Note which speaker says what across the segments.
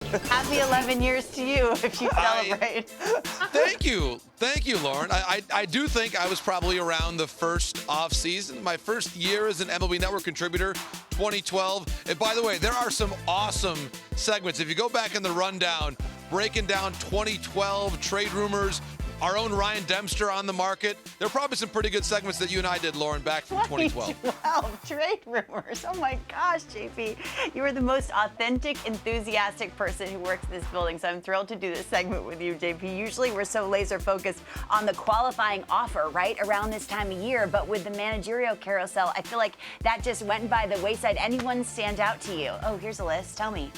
Speaker 1: Happy 11 years to you if you celebrate.
Speaker 2: Thank you. Thank you, Lauren. I do think I was probably around the first off season. My first year as an MLB Network contributor, 2012. And by the way, there are some awesome segments. If you go back in the rundown, breaking down 2012 trade rumors, our own Ryan Dempster on the market. There are probably some pretty good segments that you and I did, Lauren, back from 2012.
Speaker 1: 2012 trade rumors. Oh my gosh, JP. You are the most authentic, enthusiastic person who works in this building. So I'm thrilled to do this segment with you, JP. Usually we're so laser focused on the qualifying offer right around this time of year. But with the managerial carousel, I feel like that just went by the wayside. Anyone stand out to you? Oh, here's a list. Tell me.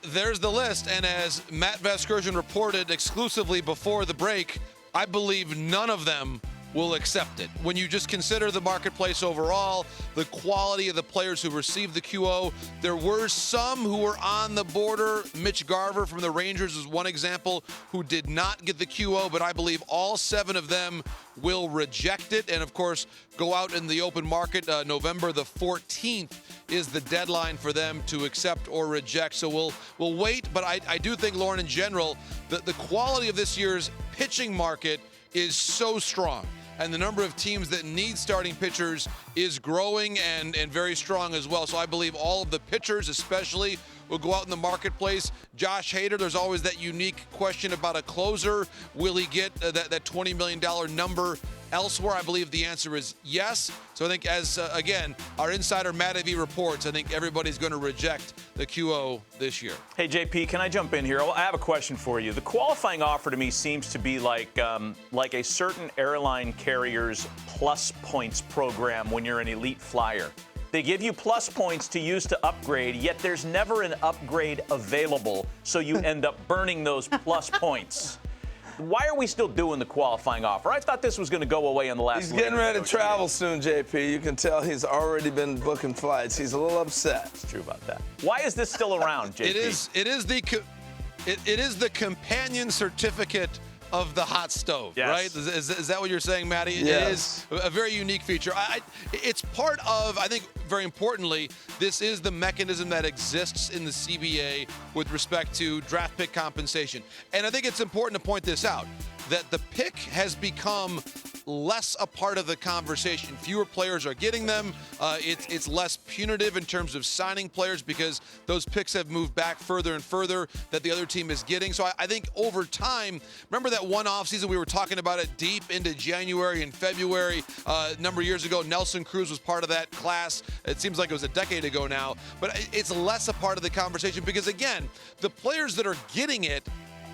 Speaker 2: There's the list, and as Matt Vasgersian reported exclusively before the break, I believe none of them will accept it. When you just consider the marketplace overall, the quality of the players who received the QO, there were some who were on the border. Mitch Garver from the Rangers is one example who did not get the QO, but I believe all 7 of them will reject it and, of course, go out in the open market. November the 14th is the deadline for them to accept or reject. So we'll wait, but I do think, Lauren, in general, the quality of this year's pitching market is so strong. And the number of teams that need starting pitchers is growing and very strong as well. So I believe all of the pitchers especially will go out in the marketplace. Josh Hader, there's always that unique question about a closer. Will he get that $20 million number elsewhere? I believe the answer is yes. So I think as, again, our insider Matt A.V. reports, I think everybody's going to reject the QO this year.
Speaker 3: Hey, JP, can I jump in here? I have a question for you. The qualifying offer to me seems to be like a certain airline carrier's plus points program when you're an elite flyer. They give you plus points to use to upgrade, yet there's never an upgrade available, so you end up burning those plus points. Why are we still doing the qualifying offer? I thought this was going to go away on the last.
Speaker 4: He's getting ready to travel soon, JP. You can tell he's already been booking flights. He's a little upset.
Speaker 3: It's true about that. Why is this still around, JP?
Speaker 2: It is the companion certificate of the hot stove,
Speaker 3: yes.
Speaker 2: Right? Is that what you're saying, Maddie?
Speaker 4: Yes.
Speaker 2: It is a very unique feature. It's part of, I think, very importantly, this is the mechanism that exists in the CBA with respect to draft pick compensation. And I think it's important to point this out, that the pick has become less a part of the conversation. Fewer players are getting them. It's less punitive in terms of signing players because those picks have moved back further and further that the other team is getting. So I think over time, remember that one offseason we were talking about it deep into January and February a number of years ago. Nelson Cruz was part of that class. It seems like it was a decade ago now, but it's less a part of the conversation because, again, the players that are getting it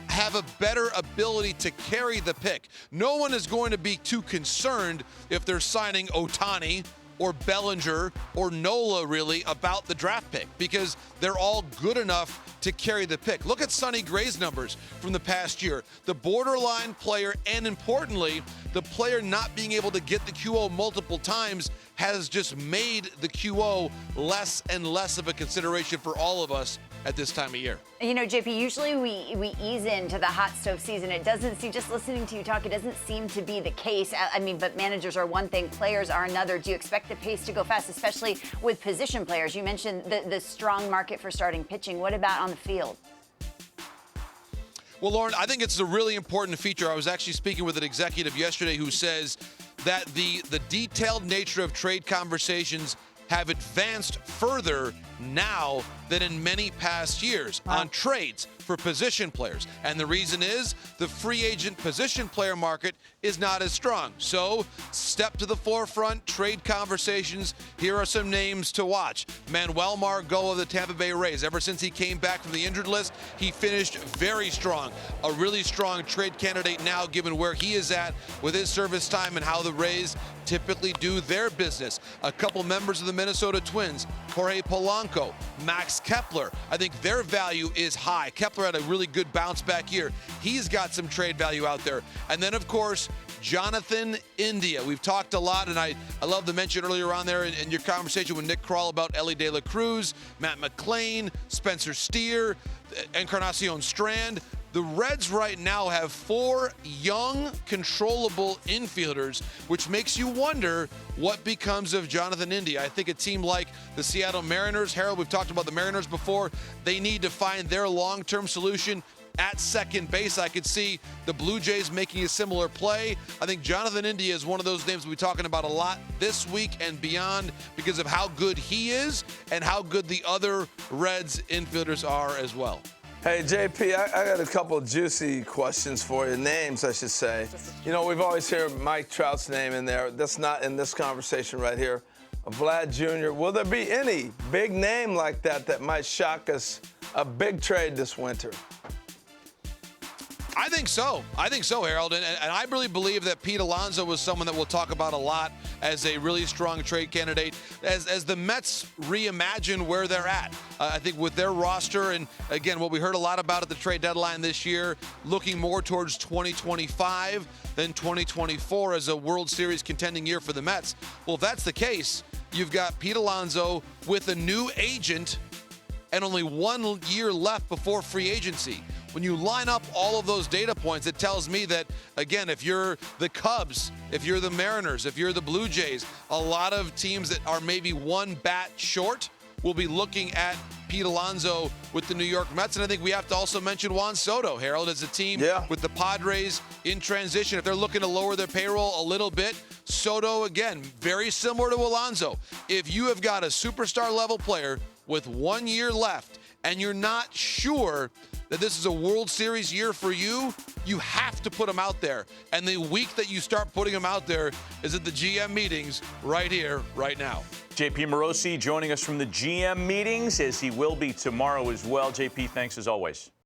Speaker 2: have a better ability to carry the pick. No one is going to be too concerned if they're signing Ohtani or Bellinger or Nola, really, about the draft pick because they're all good enough to carry the pick. Look at Sonny Gray's numbers from the past year. The borderline player, and importantly, the player not being able to get the QO multiple times has just made the QO less and less of a consideration for all of us at this time of year.
Speaker 1: You know, JP, usually we ease into the hot stove season. It doesn't seem, just listening to you talk, it doesn't seem to be the case. I mean, but managers are one thing, players are another. Do you expect the pace to go fast, especially with position players? You mentioned the strong market for starting pitching. What about on the field?
Speaker 2: Well, Lauren, I think it's a really important feature. I was actually speaking with an executive yesterday who says that the detailed nature of trade conversations have advanced further now than in many past years on trades for position players. And the reason is the free agent position player market is not as strong. So step to the forefront, trade conversations. Here are some names to watch. Manuel Margot of the Tampa Bay Rays. Ever since he came back from the injured list, he finished very strong. A really strong trade candidate now, given where he is at with his service time and how the Rays typically do their business. A couple members of the Minnesota Twins, Jorge Polanco, Max Kepler. I think their value is high. Kepler had a really good bounce back year. He's got some trade value out there. And then, of course, Jonathan India. We've talked a lot, and I love the mention earlier on there in your conversation with Nick Kroll about Ellie De La Cruz, Matt McClain, Spencer Steer, Encarnacion Strand. The Reds right now have 4 young, controllable infielders, which makes you wonder what becomes of Jonathan India. I think a team like the Seattle Mariners, Harold, we've talked about the Mariners before, they need to find their long-term solution at second base. I could see the Blue Jays making a similar play. I think Jonathan India is one of those names we'll be talking about a lot this week and beyond because of how good he is and how good the other Reds infielders are as well.
Speaker 4: Hey, JP, I got a couple of juicy questions for you. Names, I should say. You know, we've always heard Mike Trout's name in there. That's not in this conversation right here. Vlad Jr. Will there be any big name like that might shock us? A big trade this winter?
Speaker 2: I think so, Harold. And I really believe that Pete Alonso was someone that we'll talk about a lot as a really strong trade candidate as the Mets reimagine where they're at. I think with their roster and, again, what we heard a lot about at the trade deadline this year, looking more towards 2025 than 2024 as a World Series contending year for the Mets. Well, if that's the case, you've got Pete Alonso with a new agent and only 1 year left before free agency. When you line up all of those data points, it tells me that, again, if you're the Cubs, if you're the Mariners, if you're the Blue Jays, a lot of teams that are maybe one bat short will be looking at Pete Alonso with the New York Mets. And I think we have to also mention Juan Soto, Harold, as a team with the Padres in transition. If they're looking to lower their payroll a little bit, Soto, again, very similar to Alonso. If you have got a superstar level player with 1 year left and you're not sure that this is a World Series year for you, you have to put them out there. And the week that you start putting them out there is at the GM meetings right here, right now.
Speaker 3: JP Morosi joining us from the GM meetings, as he will be tomorrow as well. JP, thanks as always.